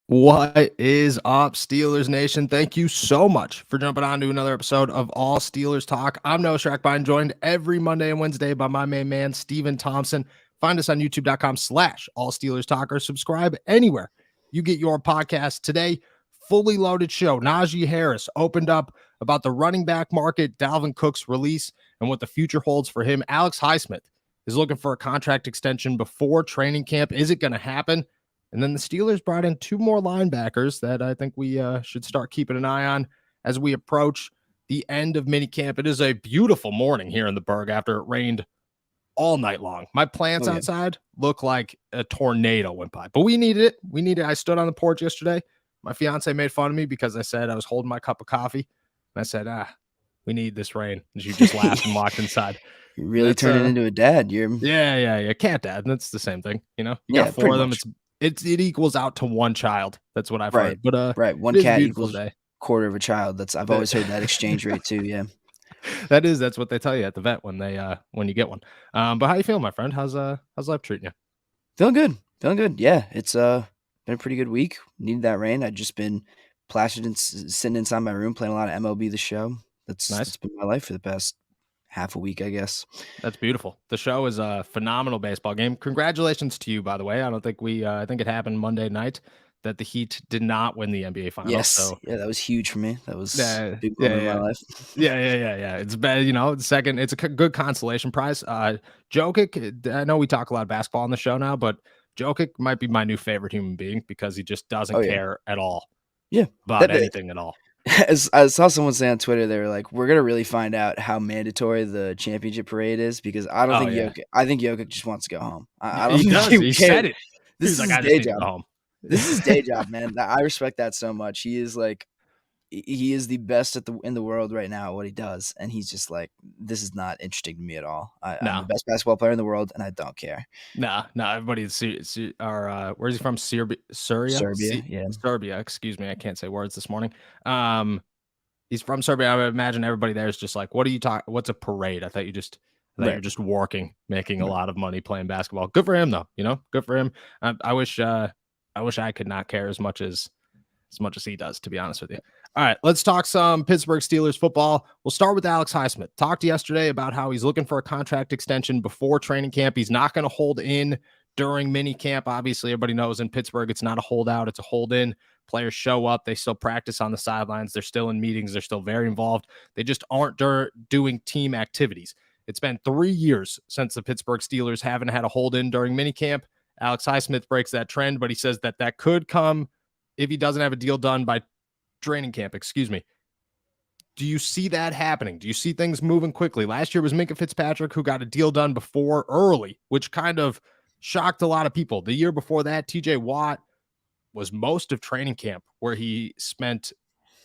What is up, Steelers Nation? Thank you so much for jumping on to another episode of All Steelers Talk. I'm Noah Schrackbine, joined every Monday and Wednesday by my main man, Steven Thompson. Find us on youtube.com/All Steelers Talk or subscribe anywhere you get your podcast. Today, fully loaded show. Najee Harris opened up about the running back market, Dalvin Cook's release, and what the future holds for him. Alex Highsmith is looking for a contract extension before training camp. Is it going to happen? And then the Steelers brought in two more linebackers that I think we should start keeping an eye on as we approach the end of minicamp. It is a beautiful morning here in the Berg after it rained all night long. My plants outside look like a tornado went by, but we needed it. I stood on the porch yesterday. My fiance made fun of me because I said I was holding my cup of coffee. And I said, we need this rain. And she just laughed and walked inside. You're really turning into a dad. Yeah. Cat dad. That's the same thing. You know, you got four of them. Much. It equals out to one child. That's what I've heard. But right, one cat equals a quarter of a child. I've always heard that exchange rate too. Yeah, that's what they tell you at the vet when you get one. But how you feeling, my friend? How's life treating you? Feeling good. Yeah, it's been a pretty good week. Needed that rain. I've just been plastered and sitting inside my room playing a lot of MLB The Show. That's nice. That's been my life for the past half a week, I guess. That's beautiful. The Show is a phenomenal baseball game. Congratulations to you, by the way. I don't think I think it happened Monday night that the Heat did not win the NBA Finals. Yes, so yeah, that was huge for me. That was a big moment in my life. Yeah. It's bad, second. It's a good consolation prize. Jokic, I know we talk a lot of basketball on the show now, but Jokic might be my new favorite human being because he just doesn't care at all. Yeah, about anything at all. As I saw someone say on Twitter, they were like, "We're gonna really find out how mandatory the championship parade is," because I don't think Jokic. I think Jokic just wants to go home. I don't think he said it. This is his day job. This is his day job, man. I respect that so much. He is the best in the world right now at what he does, and he's just like, this is not interesting to me at all. I'm the best basketball player in the world, and I don't care. Nah. Everybody's where's he from? Serbia. Yeah, Serbia. Excuse me, I can't say words this morning. He's from Serbia. I would imagine everybody there is just like, what are you talking? What's a parade? I thought you're just working, making a lot of money playing basketball. Good for him, though. Good for him. I wish I could not care as much as he does, to be honest with you. All right, let's talk some Pittsburgh Steelers football. We'll start with Alex Highsmith. Talked yesterday about how he's looking for a contract extension before training camp. He's not going to hold in during mini camp. Obviously, everybody knows in Pittsburgh, it's not a holdout, it's a hold in. Players show up, they still practice on the sidelines, they're still in meetings, they're still very involved. They just aren't doing team activities. It's been 3 years since the Pittsburgh Steelers haven't had a hold in during mini camp. Alex Highsmith breaks that trend, but he says that could come if he doesn't have a deal done by training camp. Do you see that happening? Do you see things moving quickly? Last year was Minkah Fitzpatrick who got a deal done before early, which kind of shocked a lot of people. The year before that, TJ Watt was most of training camp where he spent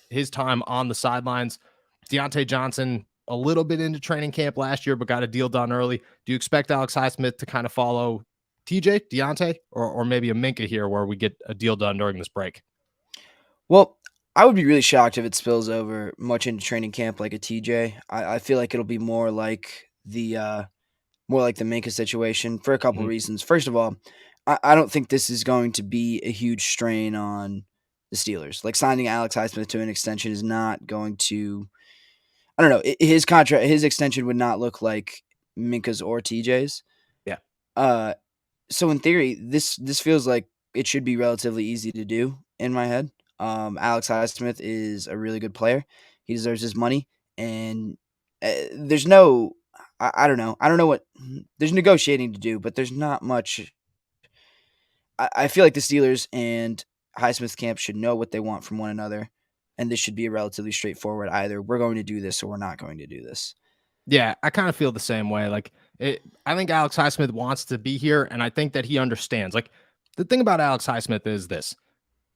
his time on the sidelines. Deontay Johnson, a little bit into training camp last year, but got a deal done early. Do you expect Alex Highsmith to kind of follow TJ, Deontay, or maybe a Minkah here where we get a deal done during this break? Well, I would be really shocked if it spills over much into training camp like a TJ. I feel like it'll be more like the Minkah situation for a couple of reasons. First of all, I don't think this is going to be a huge strain on the Steelers. Like signing Alex Highsmith to an extension is not going to. I don't know. His extension would not look like Minkah's or TJ's. Yeah. So in theory, this feels like it should be relatively easy to do in my head. Alex Highsmith is a really good player. He deserves his money, and there's no. I don't know. I don't know what there's negotiating to do, but there's not much. I feel like the Steelers and Highsmith camp should know what they want from one another, and this should be a relatively straightforward either we're going to do this or we're not going to do this. Yeah, I kind of feel the same way. I think Alex Highsmith wants to be here, and I think that he understands. Like, the thing about Alex Highsmith is this.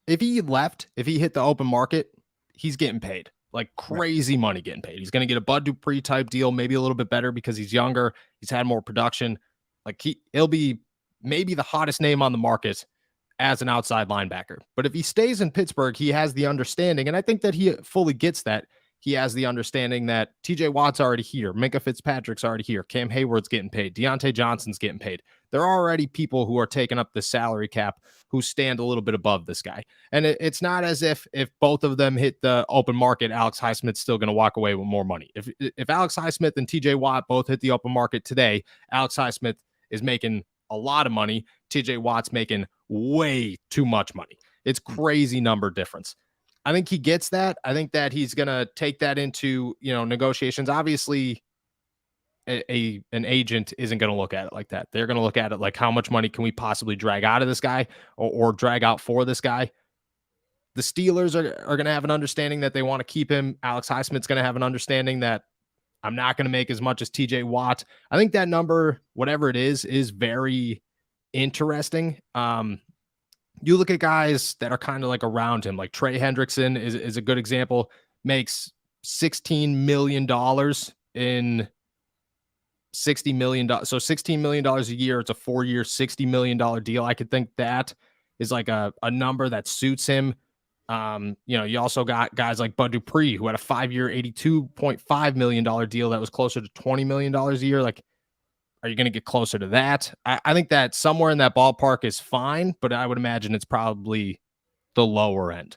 If he hit the open market, he's getting paid. Like crazy money getting paid. He's going to get a Bud Dupree type deal, maybe a little bit better because he's younger. He's had more production. Like he'll be maybe the hottest name on the market as an outside linebacker. But if he stays in Pittsburgh, he has the understanding, and I think that he fully gets that. he has the understanding that TJ Watt's already here. Minka Fitzpatrick's already here. Cam Hayward's getting paid. Deontay Johnson's getting paid. There are already people who are taking up the salary cap who stand a little bit above this guy. And it's not as if both of them hit the open market, Alex Highsmith's still going to walk away with more money. If Alex Highsmith and TJ Watt both hit the open market today, Alex Highsmith is making a lot of money. TJ Watt's making way too much money. It's crazy number difference. I think he gets that. I think that he's going to take that into, negotiations. Obviously, an agent isn't going to look at it like that. They're going to look at it like, how much money can we possibly drag out of this guy or drag out for this guy? The Steelers are going to have an understanding that they want to keep him. Alex Highsmith's going to have an understanding that I'm not going to make as much as TJ Watt. I think that number, whatever it is very interesting. You look at guys that are kind of like around him, like Trey Hendrickson is a good example, makes $16 million in $60 million. So $16 million a year. It's a 4-year, $60 million deal. I could think that is like a number that suits him. You also got guys like Bud Dupree, who had a 5-year, $82.5 million deal that was closer to $20 million a year. Like, are you going to get closer to that? I think that somewhere in that ballpark is fine, but I would imagine it's probably the lower end.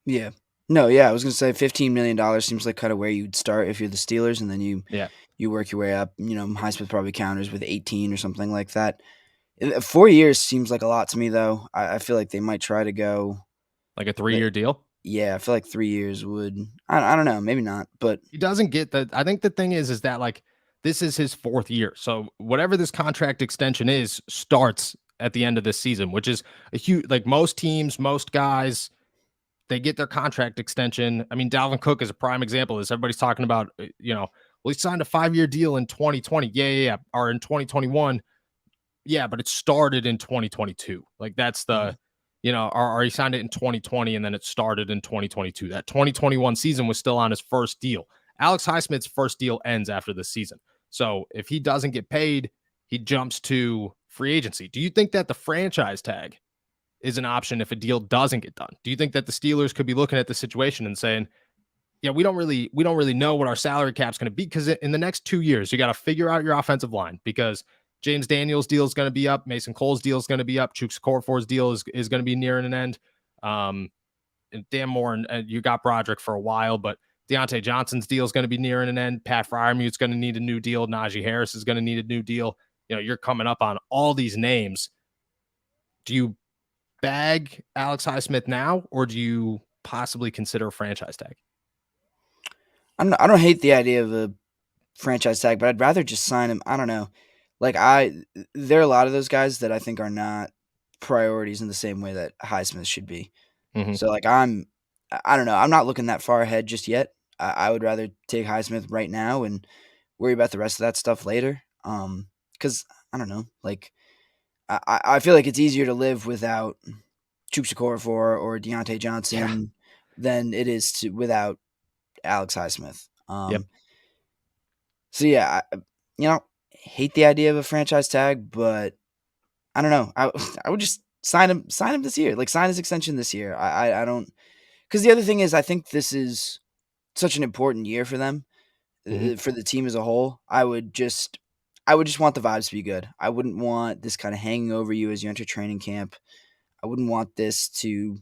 Yeah. No, yeah, I was going to say $15 million seems like kind of where you'd start if you're the Steelers, and then you work your way up. Highsmith probably counters with 18 or something like that. 4 years seems like a lot to me, though. I feel like they might try to go like a 3-year deal. Yeah, I feel like 3 years would. I don't know, maybe not, but he doesn't get that. I think the thing is that like this is his 4th year, so whatever this contract extension is starts at the end of this season, which is a huge. Like most teams, most guys, they get their contract extension. I mean, Dalvin Cook is a prime example of this. Everybody's talking about, well, he signed a 5-year deal in 2020. Yeah. Or in 2021. Yeah, but it started in 2022. Like that's the, or he signed it in 2020 and then it started in 2022. That 2021 season was still on his first deal. Alex Highsmith's first deal ends after this season. So if he doesn't get paid, he jumps to free agency. Do you think that the franchise tag is an option if a deal doesn't get done? Do you think that the Steelers could be looking at the situation and saying, yeah, we don't really know what our salary cap's going to be, because in the next 2 years, you got to figure out your offensive line, because James Daniels' deal is going to be up. Mason Cole's deal is going to be up. Chuks Okorafor's deal is going to be nearing an end. And Dan Moore, and you got Broderick for a while, but Deontay Johnson's deal is going to be nearing an end. Pat Fryermuth's going to need a new deal. Najee Harris is going to need a new deal. You're coming up on all these names. Do you bag Alex Highsmith now, or do you possibly consider a franchise tag? I don't hate the idea of a franchise tag, but I'd rather just sign him. I don't know. Like there are a lot of those guys that I think are not priorities in the same way that Highsmith should be. Mm-hmm. So like I don't know. I'm not looking that far ahead just yet. I would rather take Highsmith right now and worry about the rest of that stuff later. Because I don't know. Like I feel like it's easier to live without Chuks Okorafor or Deontay Johnson than it is without Alex Highsmith. Yep. So yeah, I hate the idea of a franchise tag, but I don't know. I would just sign him this year. Like sign his extension this year. I don't, because the other thing is I think this is such an important year for them, for the team as a whole. I would just want the vibes to be good. I wouldn't want this kind of hanging over you as you enter training camp. I wouldn't want this to,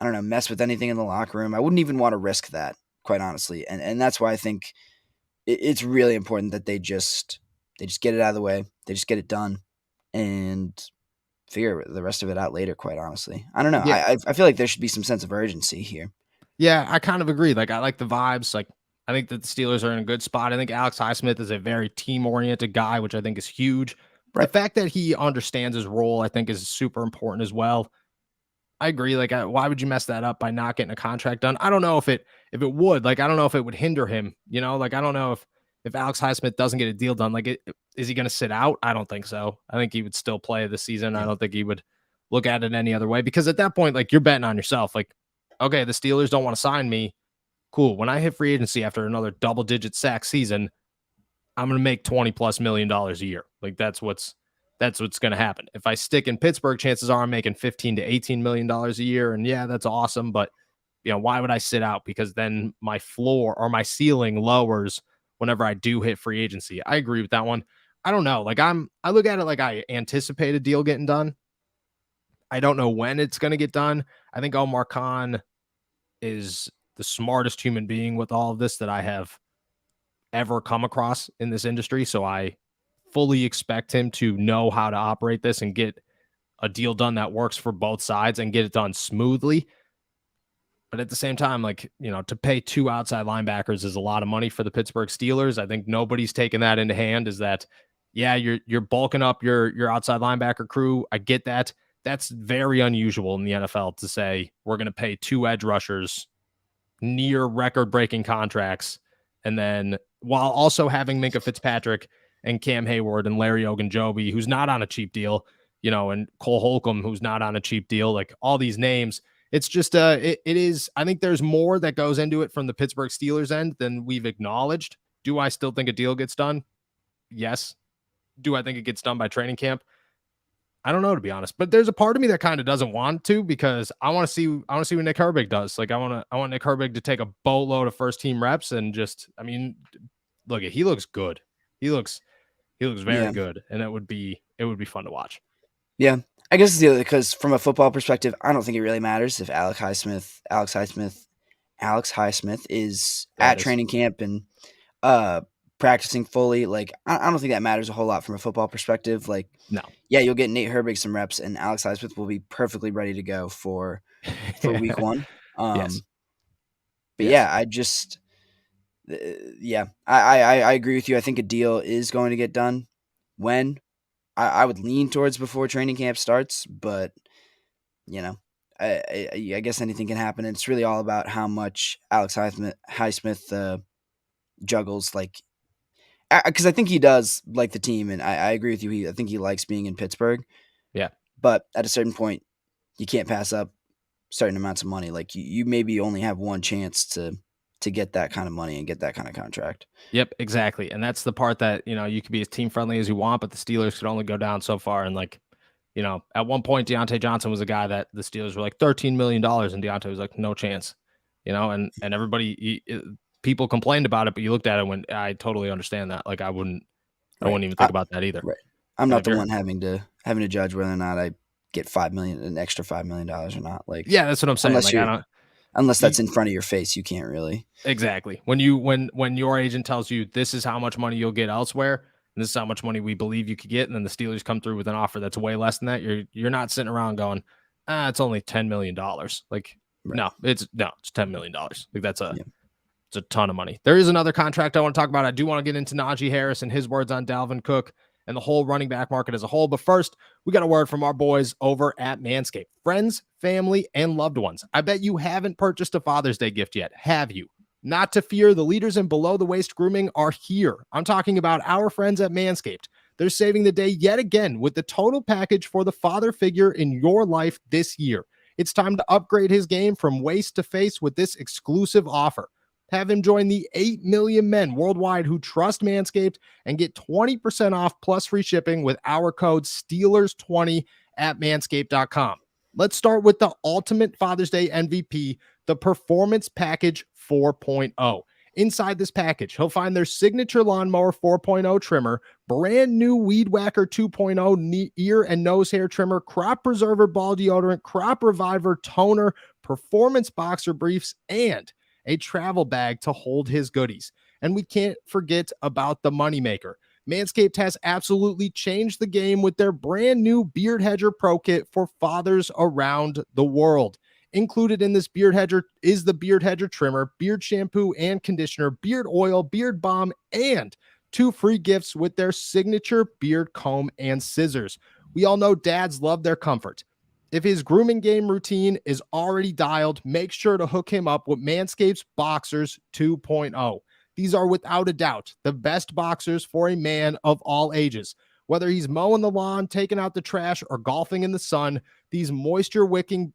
I don't know, mess with anything in the locker room. I wouldn't even want to risk that, quite honestly. And that's why I think it's really important that they just get it out of the way. They just get it done and figure the rest of it out later, quite honestly. I don't know. Yeah. I feel like there should be some sense of urgency here. Yeah, I kind of agree. Like, I like the vibes. Like, I think that the Steelers are in a good spot. I think Alex Highsmith is a very team-oriented guy, which I think is huge. Right. The fact that he understands his role, I think, is super important as well. I agree. Like, why would you mess that up by not getting a contract done? I don't know if it would. Like, I don't know if it would hinder him. Like, I don't know if Alex Highsmith doesn't get a deal done. Like, is he going to sit out? I don't think so. I think he would still play this season. I don't think he would look at it any other way, because at that point, like, you're betting on yourself. Like, okay, the Steelers don't want to sign me. Cool. When I hit free agency after another double-digit sack season, I'm going to make $20+ million a year. Like, that's what's going to happen. If I stick in Pittsburgh, chances are I'm making $15 to $18 million a year. And yeah, that's awesome. But why would I sit out? Because then my floor or my ceiling lowers whenever I do hit free agency. I agree with that one. I don't know. Like I look at it like I anticipate a deal getting done. I don't know when it's going to get done. I think Omar Khan is the smartest human being with all of this that I have ever come across in this industry. So I fully expect him to know how to operate this and get a deal done that works for both sides and get it done smoothly. But at the same time, like, to pay 2 outside linebackers is a lot of money for the Pittsburgh Steelers. I think nobody's taken that into hand, is that, yeah, you're bulking up your outside linebacker crew. I get that. That's very unusual in the NFL to say we're going to pay 2 edge rushers near record-breaking contracts, and then while also having Minkah Fitzpatrick and Cam Hayward and Larry Ogunjobi, who's not on a cheap deal, and Cole Holcomb, who's not on a cheap deal, like all these names. It's just it is. I think there's more that goes into it from the Pittsburgh Steelers end than we've acknowledged. Do I still think a deal gets done? Yes. Do I think it gets done by training camp? I don't know, to be honest, but there's a part of me that kind of doesn't want to, because I want to see what Nick Herbig does. Like I want Nick Herbig to take a boatload of first team reps and just, look, he looks good. He looks very good, and it would be fun to watch. Yeah, I guess it's the other, because from a football perspective, I don't think it really matters if Alex Highsmith is at training camp and practicing fully. Like I don't think that matters a whole lot from a football perspective. Like, no, yeah, you'll get Nate Herbig some reps, and Alex Highsmith will be perfectly ready to go for week 1. Yes. But yes. Yeah, I just I agree with you. I think a deal is going to get done. When? I would lean towards before training camp starts, but I guess anything can happen. And it's really all about how much Alex Highsmith juggles, like, because I think he does like the team, and I agree with you. I think he likes being in Pittsburgh. Yeah, but at a certain point, you can't pass up certain amounts of money. Like you maybe only have one chance to get that kind of money and get that kind of contract. Yep, exactly. And that's the part that, you could be as team friendly as you want, but the Steelers could only go down so far. And like, at one point, Deontay Johnson was a guy that the Steelers were like $13 million, and Deontay was like, no chance, and everybody, people complained about it, but you looked at it when I totally understand that. Like I wouldn't even think about that either. Right. I'm not the one having to judge whether or not I get an extra $5 million or not. Like, yeah, that's what I'm saying. Unless that's in front of your face, you can't really. Exactly. When your agent tells you this is how much money you'll get elsewhere, and this is how much money we believe you could get, and then the Steelers come through with an offer that's way less than that, you're not sitting around going, it's only $10 million. Like, right. No, it's $10 million. Like it's a ton of money. There is another contract I want to talk about. I do want to get into Najee Harris and his words on Dalvin Cook and the whole running back market as a whole. But first, we got a word from our boys over at Manscaped. Friends, family, and loved ones, I bet you haven't purchased a Father's Day gift yet, have you? Not to fear, the leaders in below-the-waist grooming are here. I'm talking about our friends at Manscaped. They're saving the day yet again with the total package for the father figure in your life this year. It's time to upgrade his game from waist to face with this exclusive offer. Have him join the 8 million men worldwide who trust Manscaped and get 20% off plus free shipping with our code STEELERS20 at manscaped.com. Let's start with the ultimate Father's Day MVP, the Performance Package 4.0. Inside this package, he'll find their signature lawnmower 4.0 trimmer, brand new Weed Whacker 2.0 ear and nose hair trimmer, crop preserver ball deodorant, crop reviver toner, performance boxer briefs, and a travel bag to hold his goodies. And we can't forget about the moneymaker. Manscaped has absolutely changed the game with their brand new Beard Hedger Pro Kit for fathers around the world. Included in this Beard Hedger is the Beard Hedger trimmer, beard shampoo and conditioner, beard oil, beard balm, and 2 free gifts with their signature beard comb and scissors. We all know dads love their comfort. If his grooming game routine is already dialed, make sure to hook him up with Manscaped's Boxers 2.0. These are without a doubt the best boxers for a man of all ages. Whether he's mowing the lawn, taking out the trash, or golfing in the sun, these moisture-wicking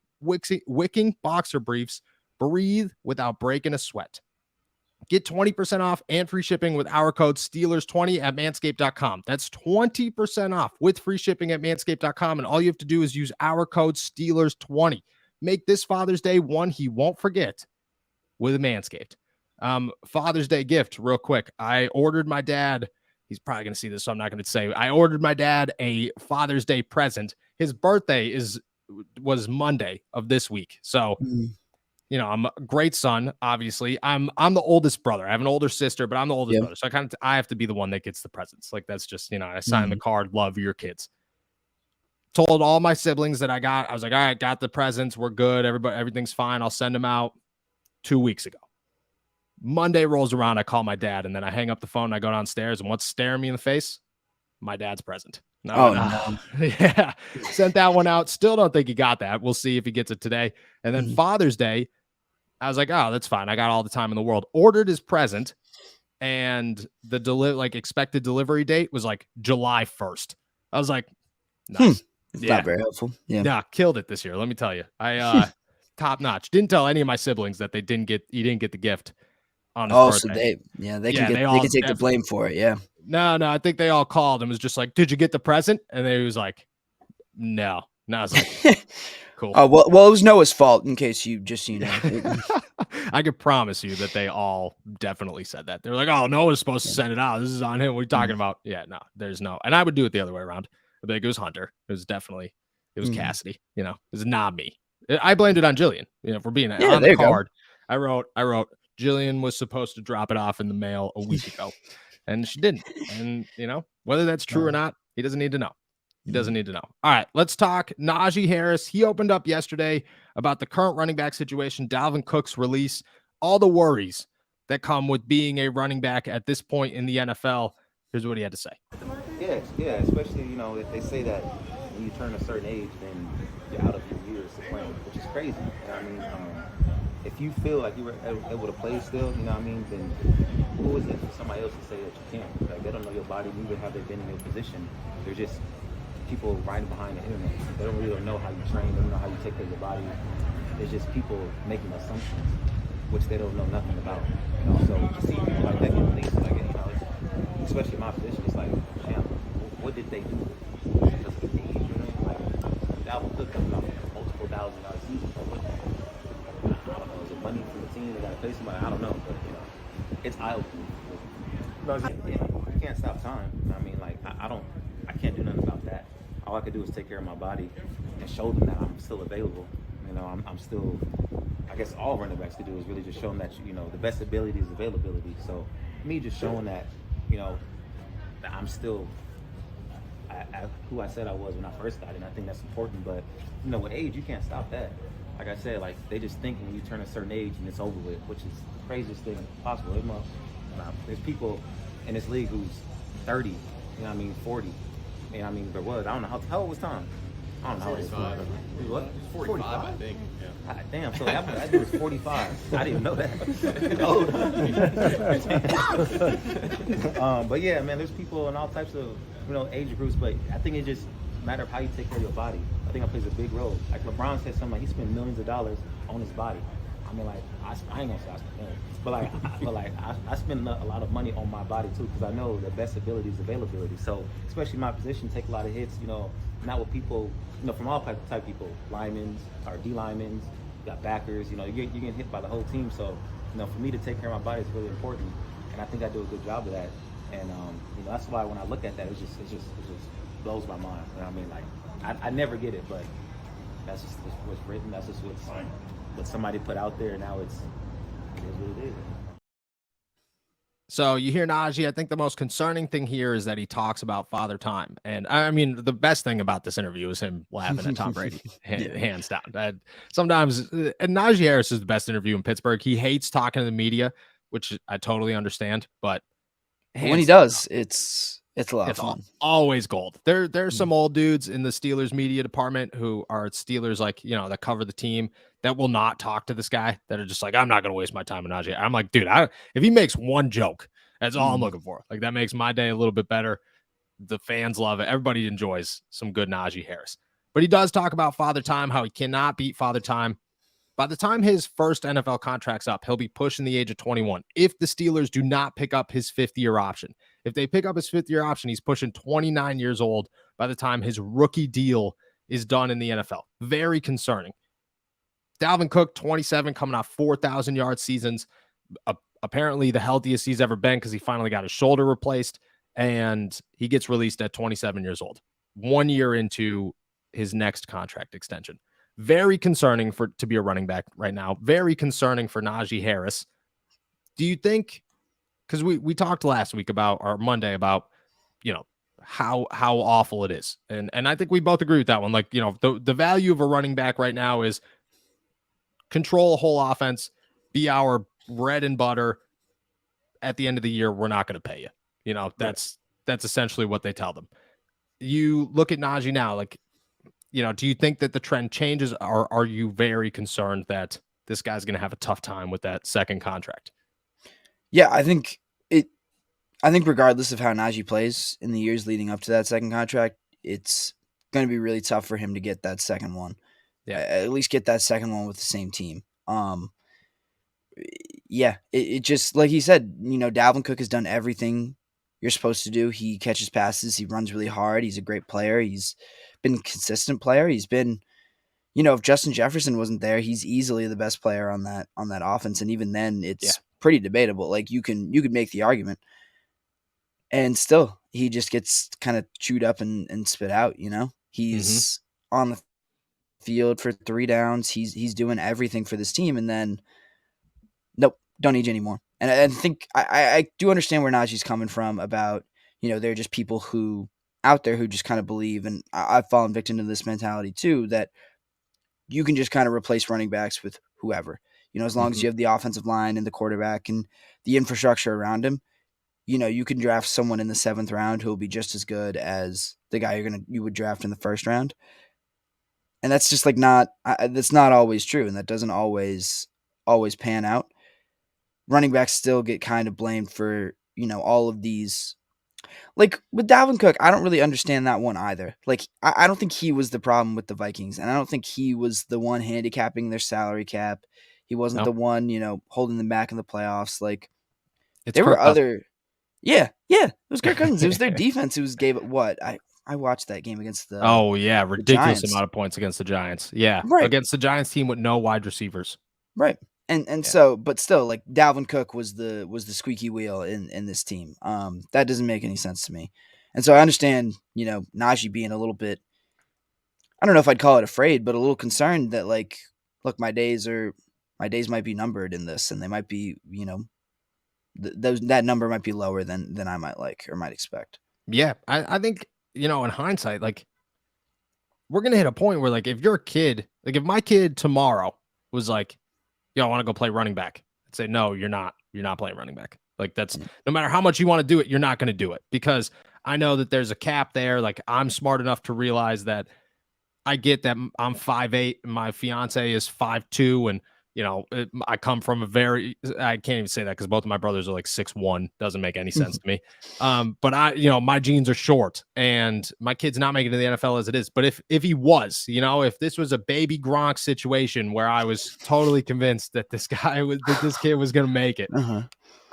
boxer briefs breathe without breaking a sweat. Get 20% off and free shipping with our code STEELERS20 at manscaped.com. That's 20% off with free shipping at manscaped.com. And all you have to do is use our code STEELERS20. make this Father's Day one he won't forget with a Manscaped. Father's Day gift, real quick. I ordered my dad. He's probably going to see this, so I'm not going to say. I ordered my dad a Father's Day present. His birthday was Monday of this week. So, you know, I'm a great son, obviously. I'm the oldest brother. I have an older sister, but I'm the oldest brother. So I have to be the one that gets the presents. Like, that's just, you know, I signed the card, love your kids. Told all my siblings that I was like, all right, got the presents. We're good. Everything's fine. I'll send them out 2 weeks ago. Monday rolls around. I call my dad, and then I hang up the phone. And I go downstairs, and what's staring me in the face? My dad's present. No. Yeah. Sent that one out. Still don't think he got that. We'll see if he gets it today. And then Father's Day, I was like, oh, that's fine. I got all the time in the world. Ordered his present, and the expected delivery date was like July 1st. I was like, nice. Not very helpful. Yeah, killed it this year. Let me tell you. I top notch. Didn't tell any of my siblings that he didn't get the gift on his birthday. So they can take the blame for it. Yeah. No, I think they all called and was just like, "Did you get the present?" And they was like, "No." No, I was like, "Cool." Oh well, it was Noah's fault. In case you know, I could promise you that they all definitely said that. They're like, "Oh, Noah's supposed to send it out. This is on him. What are you talking about?" Yeah, no, there's no. And I would do it the other way around. I'd be like, it was Hunter. It was Cassidy. You know, it was not me. I blamed it on Jillian. You know, for being on the card. I wrote, Jillian was supposed to drop it off in the mail a week ago, and she didn't. And, you know, whether that's true or not, he doesn't need to know. He doesn't need to know. All right, let's talk Najee Harris. He opened up yesterday about the current running back situation, Dalvin Cook's release, all the worries that come with being a running back at this point in the NFL. Here's what he had to say. Yeah, especially, you know, if they say that when you turn a certain age, then you're out of your years of playing, which is crazy. You know what I mean? If you feel like you were able to play still, you know what I mean, then who is it for somebody else to say that you can't? Like, they don't know your body, neither have they been in your position. They're just people riding behind the internet. They don't really know how you train, they don't know how you take care of your body. It's just people making assumptions, which they don't know nothing about. You know, so to see people like that get released, like, you know, especially in my position, it's like, damn, what did they do? Because of the age, you know, like, Dalvin Cook coming off multiple $1,000 season. I don't know, is it money from the team? They got to pay somebody? I don't know, but, you know, it's eye-opening. You can't stop time. I mean, like, I can't do nothing about that. All I can do is take care of my body and show them that I'm still available. You know, I'm still, I guess all running backs can do is really just show them that, you know, the best ability is availability. So me just showing that, you know, that I'm still who I said I was when I first got in. I think that's important, but, you know, with age, you can't stop that. Like I said, like, they just think when you turn a certain age and it's over with, which is the craziest thing possible. There's people in this league who's 30, you know what I mean, 40. You know what I mean, there was. I don't know. How old was Tom? I don't know. 45. What? 45, I think. Yeah. God damn, so that dude was 45. I didn't even know that. Old. But yeah, man, there's people in all types of, you know, age groups, but I think it just matter of how you take care of your body. I think it plays a big role. Like LeBron said something like he spent millions of dollars on his body. I mean, like, I ain't gonna say I spend millions, but I spend a lot of money on my body too, because I know the best ability is availability. So especially my position, take a lot of hits, you know, not with people, you know, from all type of people, linemen or D linemen, you got backers, you know, you're getting hit by the whole team. So, you know, for me to take care of my body is really important, and I think I do a good job of that. And you know, that's why when I look at that, it just blows my mind. You know what I mean? Like, I never get it, but that's just what's written. That's just what somebody put out there. Now it is what it is. So you hear Najee. I think the most concerning thing here is that he talks about father time. And I mean, the best thing about this interview is him laughing at Tom Brady, hands down. Sometimes, and Najee Harris is the best interview in Pittsburgh. He hates talking to the media, which I totally understand. But when he does, it's a lot of fun. Always gold. There's some old dudes in the Steelers media department who are Steelers, like, you know, that cover the team, that will not talk to this guy, that are just like, I'm not going to waste my time on Najee. I'm like, dude, if he makes one joke, that's all I'm looking for. Like, that makes my day a little bit better. The fans love it. Everybody enjoys some good Najee Harris. But he does talk about father time, how he cannot beat father time. By the time his first NFL contract's up, he'll be pushing the age of 21. If the Steelers do not pick up his fifth-year option. If they pick up his fifth-year option, he's pushing 29 years old by the time his rookie deal is done in the NFL. Very concerning. Dalvin Cook, 27, coming off 4,000 yard seasons. Apparently the healthiest he's ever been because he finally got his shoulder replaced, and he gets released at 27 years old, 1 year into his next contract extension. Very concerning to be a running back right now. Very concerning for Najee Harris. Do you think, because we talked last week about, or Monday, about, how awful it is. And I think we both agree with that one. Like, the value of a running back right now is control a whole offense, be our bread and butter. At the end of the year, we're not going to pay you. That's essentially what they tell them. You look at Najee now, like, do you think that the trend changes, or are you very concerned that this guy's going to have a tough time with that second contract? Yeah, I think regardless of how Najee plays in the years leading up to that second contract, it's going to be really tough for him to get that second one. Yeah, at least get that second one with the same team. Yeah, it just, like he said, Dalvin Cook has done everything you're supposed to do. He catches passes. He runs really hard. He's a great player. He's been a consistent player. He's been, if Justin Jefferson wasn't there, he's easily the best player on that offense. And even then, it's pretty debatable. Like, you could make the argument. And still, he just gets kind of chewed up and spit out, He's on the field for 3 downs. He's doing everything for this team. And then, nope, don't need you anymore. And I think I do understand where Najee's coming from about, there are just people who out there who just kind of believe, and I've fallen victim to this mentality too, that you can just kind of replace running backs with whoever, as long as you have the offensive line and the quarterback and the infrastructure around him. You can draft someone in the 7th round who will be just as good as the guy you would draft in the 1st round. And that's just like that's not always true. And that doesn't always pan out. Running backs still get kind of blamed for, all of these. Like with Dalvin Cook, I don't really understand that one either. Like, I don't think he was the problem with the Vikings. And I don't think he was the one handicapping their salary cap. He wasn't the one, holding them back in the playoffs. Like, there were other. Yeah. It was Kirk Cousins. It was their defense who gave it what? I watched that game against the ridiculous amount of points against the Giants. Yeah. Right. Against the Giants team with no wide receivers. Right. And so, but still, like, Dalvin Cook was the squeaky wheel in this team. That doesn't make any sense to me. And so I understand, Najee being a little bit, I don't know if I'd call it afraid, but a little concerned that, like, look, my days might be numbered in this, and they might be, that number might be lower than I might like or might expect. Yeah, I think, in hindsight, like, we're going to hit a point where, like, if you're a kid, like, if my kid tomorrow was like, I want to go play running back, I'd say, no, you're not playing running back. Like, that's no matter how much you want to do it, you're not going to do it, because I know that there's a cap there. Like, I'm smart enough to realize that I get that I'm 5'8", and my fiance is 5'2", and I come from I can't even say that because both of my brothers are like 6'1". Doesn't make any sense to me. But my genes are short, and my kid's not making it to the NFL as it is. But if he was, if this was a baby Gronk situation where I was totally convinced that this kid was going to make it,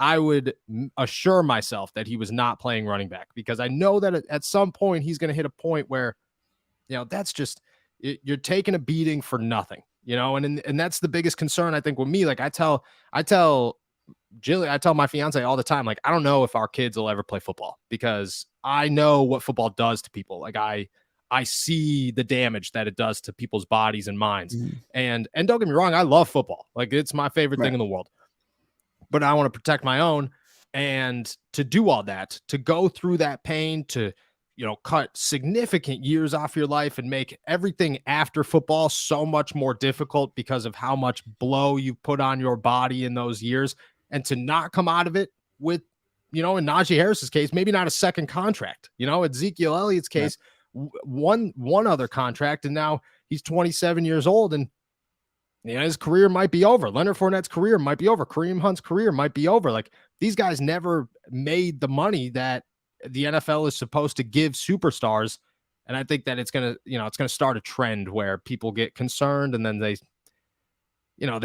I would assure myself that he was not playing running back, because I know that at some point he's going to hit a point where, that's just, you're taking a beating for nothing. And that's the biggest concern, I think, with me. Like, I tell Jilly, I tell my fiance all the time, like, I don't know if our kids will ever play football, because I know what football does to people. Like, I see the damage that it does to people's bodies and minds. And don't get me wrong, I love football. Like, it's my favorite thing in the world. But I want to protect my own, and to do all that, to go through that pain, to cut significant years off your life and make everything after football so much more difficult because of how much blow you put on your body in those years, and to not come out of it with, in Najee Harris's case, maybe not a second contract, Ezekiel Elliott's case, one other contract, and now he's 27 years old, and his career might be over. Leonard Fournette's career might be over. Kareem Hunt's career might be over. Like, these guys never made the money that the NFL is supposed to give superstars. And I think that it's going to start a trend where people get concerned, and then they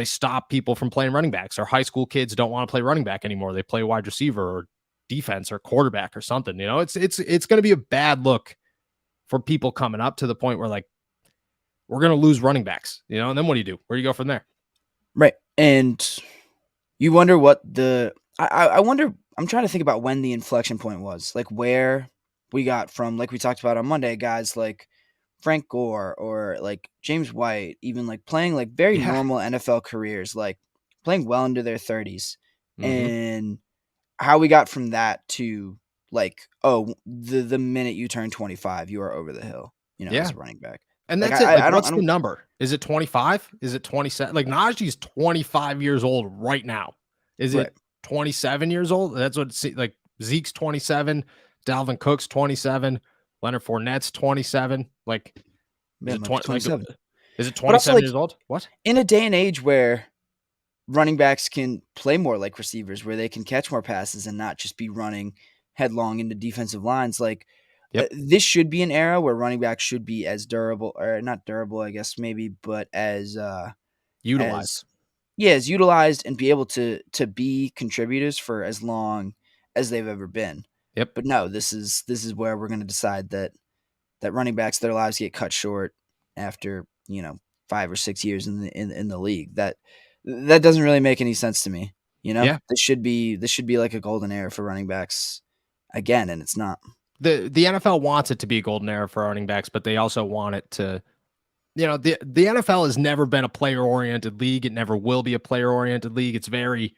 stop people from playing running backs, or high school kids don't want to play running back anymore. They play wide receiver or defense or quarterback or something. It's going to be a bad look for people coming up, to the point where, like, we're going to lose running backs, and then what do? Where do you go from there? Right. And you wonder what I wonder, I'm trying to think about when the inflection point was, like where we got from, like we talked about on Monday, guys like Frank Gore or like James White, even like playing like very Yeah. normal NFL careers, like playing well into their 30s, Mhm. and how we got from that to like, oh, the minute you turn 25, you are over the hill, Yeah. as a running back. And Like that's it. Like, I what's the don't number? Is it 25? Is it 27? Like, Najee's 25 years old right now. Is right. it 27 years old? That's what like Zeke's 27, Dalvin Cook's 27, Leonard Fournette's 27. Like, is Yeah, it might be 20? Like, 27. is it But also 27 like years old? What? in a day and age where running backs can play more like receivers, where they can catch more passes and not just be running headlong into defensive lines. Like Yep. this should be an era where running backs should be as durable, or not durable, I guess maybe, but as Utilized. as utilized and be able to be contributors for as long as they've ever been. Yep. But no, this is where we're going to decide that running backs, their lives get cut short after 5 or 6 years in the league. That doesn't really make any sense to me. Yeah. This should be like a golden era for running backs again, and it's not. The NFL wants it to be a golden era for running backs, but they also want it to, the NFL has never been a player-oriented league. It never will be a player-oriented league. It's very,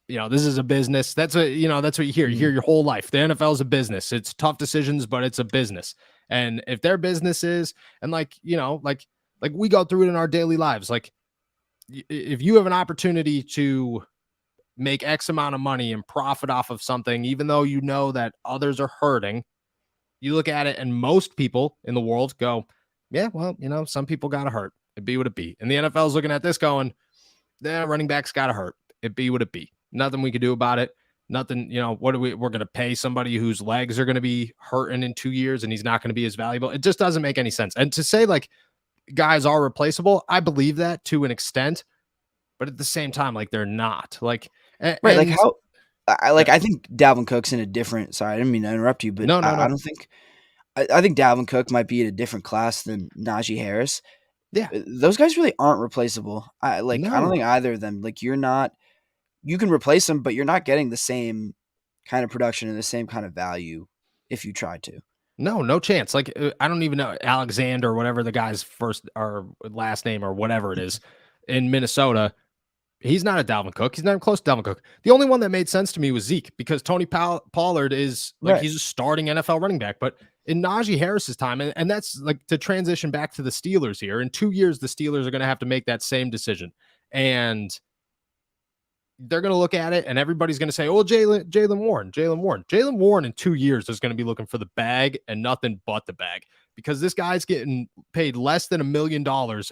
this is a business. That's what you hear. You hear your whole life. The NFL is a business. It's tough decisions, but it's a business. And if their business is, and like we go through it in our daily lives, like if you have an opportunity to make X amount of money and profit off of something, even though you know that others are hurting, you look at it and most people in the world go, yeah, well, some people got to hurt. It be what it be. And the NFL is looking at this going, yeah, running backs got to hurt. It be what it be. Nothing we could do about it. Nothing, we're going to pay somebody whose legs are going to be hurting in 2 years and he's not going to be as valuable. It just doesn't make any sense. And to say like guys are replaceable, I believe that to an extent, but at the same time, like they're not. Like, Right, like how I think Dalvin Cook's in a different. Sorry, I didn't mean to interrupt you, but No. I don't think. I think Dalvin Cook might be in a different class than Najee Harris. Yeah. Those guys really aren't replaceable. I don't think either of them. Like, you're not. You can replace them, but you're not getting the same kind of production and the same kind of value if you try to. No chance. Like, I don't even know Alexander, whatever the guy's first or last name or whatever it is in Minnesota. He's not a Dalvin Cook. He's not even close to Dalvin Cook. The only one that made sense to me was Zeke because Tony Pollard is like, Right. he's a starting NFL running back. But in Najee Harris's time, and that's like to transition back to the Steelers here, in 2 years, the Steelers are going to have to make that same decision. And they're going to look at it and everybody's going to say, oh, Jaylen Warren in 2 years is going to be looking for the bag and nothing but the bag because this guy's getting paid less than $1 million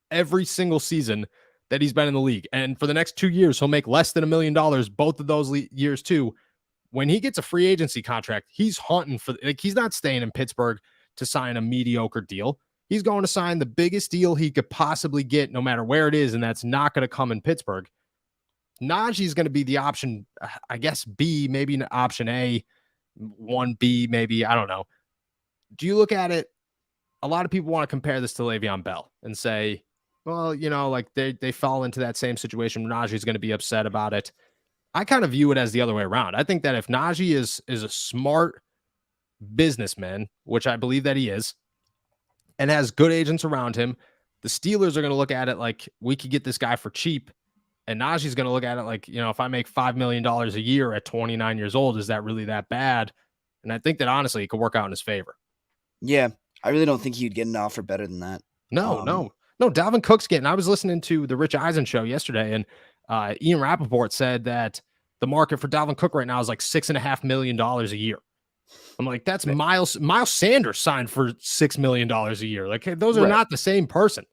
every single season that he's been in the league. And for the next 2 years, he'll make less than $1 million, both of those years too. When he gets a free agency contract, he's hunting for, like, he's not staying in Pittsburgh to sign a mediocre deal. He's going to sign the biggest deal he could possibly get, no matter where it is. And that's not going to come in Pittsburgh. Najee's going to be the option, I guess, B, maybe an option A, 1B, maybe. I don't know. Do you look at it? A lot of people want to compare this to Le'Veon Bell and say, well, like they fall into that same situation. Najee's going to be upset about it. I kind of view it as the other way around. I think that if Najee is a smart businessman, which I believe that he is, and has good agents around him, the Steelers are going to look at it like we could get this guy for cheap. And Najee's going to look at it like, if I make $5 million a year at 29 years old, is that really that bad? And I think that honestly, it could work out in his favor. Yeah, I really don't think he'd get an offer better than that. No. Dalvin Cook's getting. I was listening to the Rich Eisen show yesterday, and Ian Rappaport said that the market for Dalvin Cook right now is like $6.5 million a year. I'm like, that's right. Miles Sanders signed for $6 million a year. Like, those are not the same person.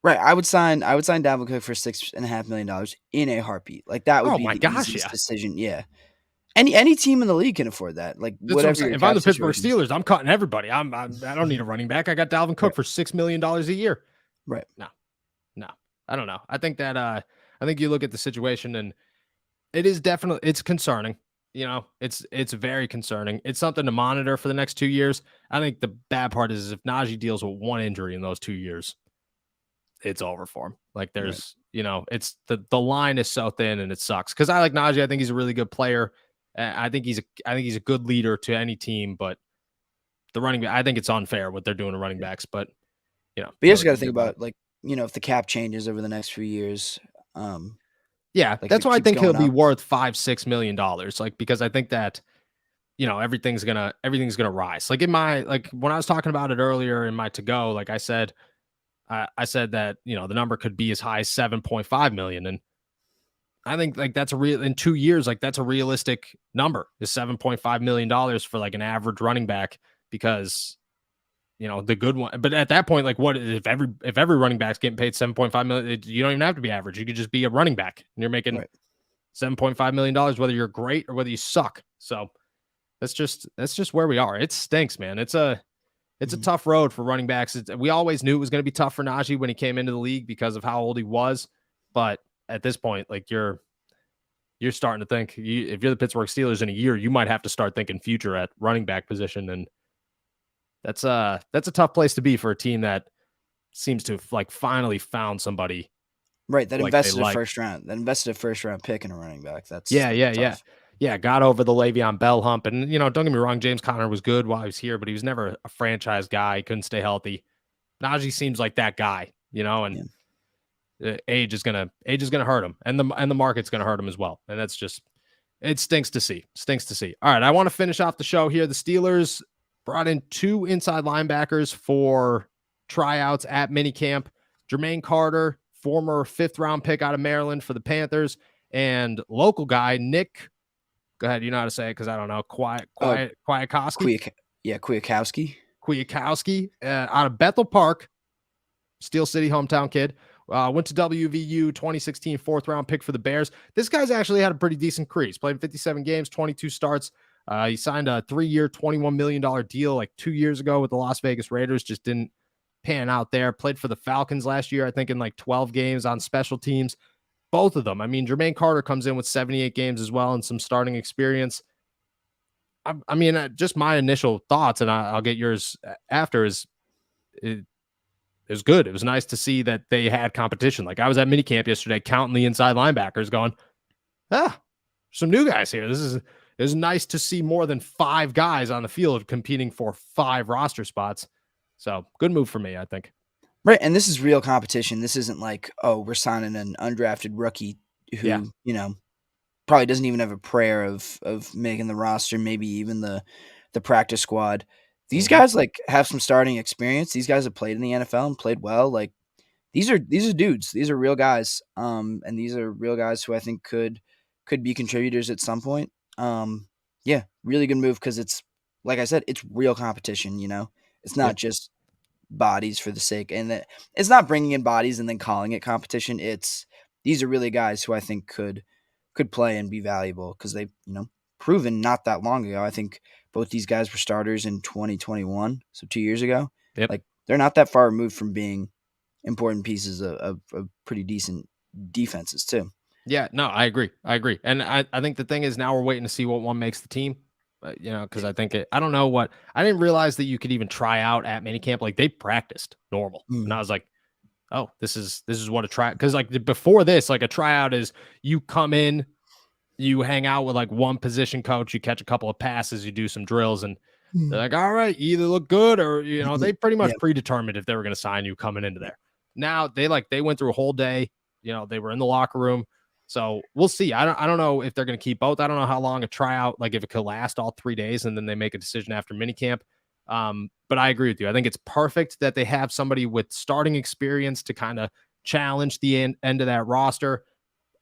Right. I would sign Dalvin Cook for $6.5 million in a heartbeat. Like, that would be the easiest decision. Yeah. Any team in the league can afford that. Like, that's whatever. If I'm the Pittsburgh Steelers, I'm cutting everybody. I don't need a running back. I got Dalvin Cook for $6 million a year. Right. No, I don't know. I think that I think you look at the situation and it is definitely, it's concerning. it's very concerning. It's something to monitor for the next 2 years. I think the bad part is if Najee deals with one injury in those 2 years, it's over for him. Like Right. there's, it's the line is so thin and it sucks. Cause I like Najee. I think he's a really good player. I think he's a good leader to any team, but the running back, I think it's unfair what they're doing to running backs, but But you also whatever got you to can do think about it. about, like, if the cap changes over the next few years, Yeah, like if that's it why I keeps think he'll going be up. worth $5-6 million. Like because I think that everything's gonna rise. Like in my like when I was talking about it earlier in my to go, like I said that the number could be as high as 7.5 million, and I think like that's a real in 2 years, like that's a realistic number is $7.5 million for like an average running back because the good one. But at that point, like what if every running back's getting paid 7.5 million, you don't even have to be average. You could just be a running back and you're making Right. $7.5 million, whether you're great or whether you suck. So that's just where we are. It stinks, man. It's a Mhm. tough road for running backs. We always knew it was going to be tough for Najee when he came into the league because of how old he was. But at this point, like you're starting to think if you're the Pittsburgh Steelers in a year, you might have to start thinking future at running back position, and that's a tough place to be for a team that seems to have like finally found somebody Right. That like they invested a like. first round. That invested a first round pick in a running back. Yeah, That's yeah, yeah. tough. Yeah, got over the Le'Veon Bell hump. And, don't get me wrong, James Conner was good while he was here, but he was never a franchise guy. He couldn't stay healthy. Najee seems like that guy, and Yeah. age is gonna hurt him, and the market's gonna hurt him as well. And that's just it stinks to see. Stinks to see. All right, I want to finish off the show here. The Steelers brought in 2 inside linebackers for tryouts at minicamp. Jermaine Carter, former 5th-round pick out of Maryland for the Panthers, and local guy Nick. Go ahead, you know how to say it because I don't know. Uh, Kwiatkowski, Kwiatkowski. Kwiatkowski, out of Bethel Park, Steel City hometown kid. Went to WVU 2016 4th-round pick for the Bears. This guy's actually had a pretty decent career. He's played 57 games, 22 starts. He signed a 3-year, $21 million deal like 2 years ago with the Las Vegas Raiders. Just didn't pan out there. Played for the Falcons last year, I think, in like 12 games on special teams. Both of them. I mean, Jermaine Carter comes in with 78 games as well and some starting experience. I mean, just my initial thoughts, and I'll get yours after, is it was good. It was nice to see that they had competition. Like I was at minicamp yesterday counting the inside linebackers going, some new guys here. It was nice to see more than 5 guys on the field competing for 5 roster spots. So good move for me, I think. Right. And this is real competition. This isn't like, oh, we're signing an undrafted rookie Yeah. who, probably doesn't even have a prayer of making the roster, maybe even the practice squad. These Mhm. guys like have some starting experience. These guys have played in the NFL and played well. Like these are dudes. These are real guys. And these are real guys who I think could be contributors at some point. Yeah, really good move because it's like I said, it's real competition. It's Yeah. not just bodies for the sake, and it's not bringing in bodies and then calling it competition. It's these are really guys who I think could play and be valuable because they've proven not that long ago. I think both these guys were starters in 2021, so 2 years ago. Yep. Like they're not that far removed from being important pieces of pretty decent defenses too. Yeah, no, I agree. And I think the thing is now we're waiting to see what one makes the team. Because I think I don't know what I didn't realize that you could even try out at minicamp. Like they practiced normal, and I Mm. was like, oh, this is what a try. Because like before this, like a tryout is you come in, you hang out with like one position coach, you catch a couple of passes, you do some drills, and they're like, all right, you either look good or they pretty much Yeah, predetermined if they were going to sign you coming into there. Now they went through a whole day. They were in the locker room. So we'll see. I don't know if they're going to keep both. I don't know how long a tryout, like if it could last all 3 days and then they make a decision after minicamp. But I agree with you. I think it's perfect that they have somebody with starting experience to kind of challenge the end of that roster,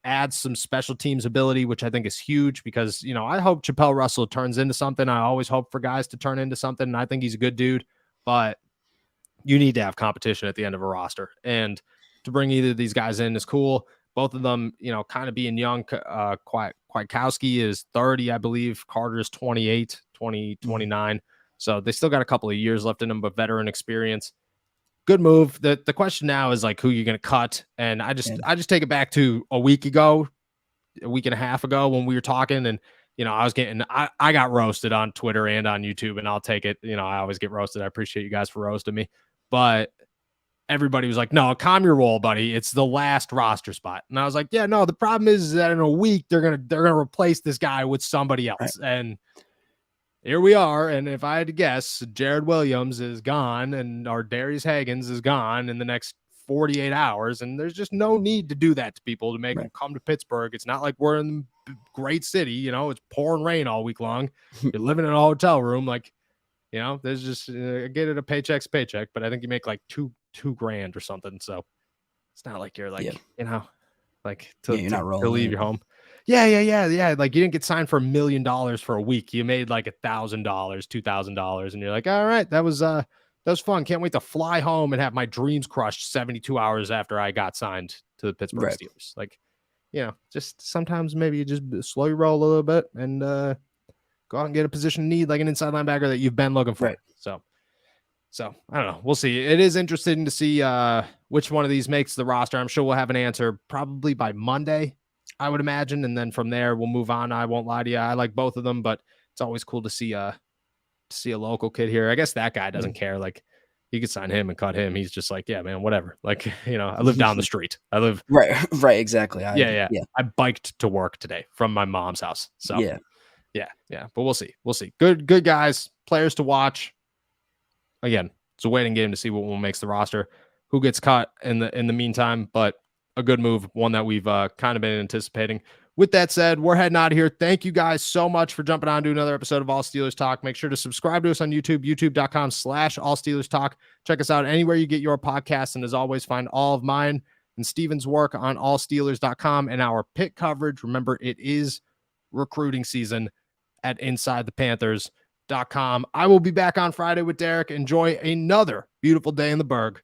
add some special teams ability, which I think is huge because, I hope Chappelle Russell turns into something. I always hope for guys to turn into something. And I think he's a good dude, but you need to have competition at the end of a roster. And to bring either of these guys in is cool. Both of them, kind of being young. Kwiatkowski is 30, I believe. Carter is 28, 29. So they still got a couple of years left in them, but veteran experience. Good move. The question now is like who you're going to cut. And I just take it back to a week and a half ago when we were talking, and I got roasted on Twitter and on YouTube, and I'll take it. I always get roasted. I appreciate you guys for roasting me, but everybody was like, no, calm your roll, buddy. It's the last roster spot. And I was like, yeah, no, the problem is that in a week, they're going to replace this guy with somebody else. Right. And here we are. And if I had to guess, Jared Williams is gone or Darius Higgins is gone in the next 48 hours. And there's just no need to do that to people to make them come to Pittsburgh. It's not like we're in a great city. It's pouring rain all week long. You're living in a hotel room. Like, there's just get it a paycheck's paycheck, but I think you make like $2,000 or something. So it's not like you're like, like to leave your home. Yeah. Like you didn't get signed for $1 million for a week. You made like $1,000, $2,000. And you're like, all right, that was fun. Can't wait to fly home and have my dreams crushed 72 hours after I got signed to the Pittsburgh Steelers. Like, just sometimes maybe you just slow your roll a little bit and go out and get a position of need like an inside linebacker that you've been looking for. Right. So I don't know. We'll see. It is interesting to see which one of these makes the roster. I'm sure we'll have an answer probably by Monday, I would imagine. And then from there, we'll move on. I won't lie to you. I like both of them, but it's always cool to see a local kid here. I guess that guy doesn't care. Like you could sign him and cut him. He's just like, yeah, man, whatever. Like, I live down the street. I live. Right. Exactly. Yeah. I biked to work today from my mom's house. So yeah. But we'll see. Good guys, players to watch. Again, it's a waiting game to see what makes the roster, who gets cut in the meantime, but a good move, one that we've kind of been anticipating. With that said, we're heading out of here. Thank you guys so much for jumping on to another episode of All Steelers Talk. Make sure to subscribe to us on YouTube, youtube.com/All Steelers Talk. Check us out anywhere you get your podcasts. And as always, find all of mine and Steven's work on allsteelers.com and our Pitt coverage. Remember, it is recruiting season at InsideThePanthers.com. I will be back on Friday with Derek. Enjoy another beautiful day in the Berg.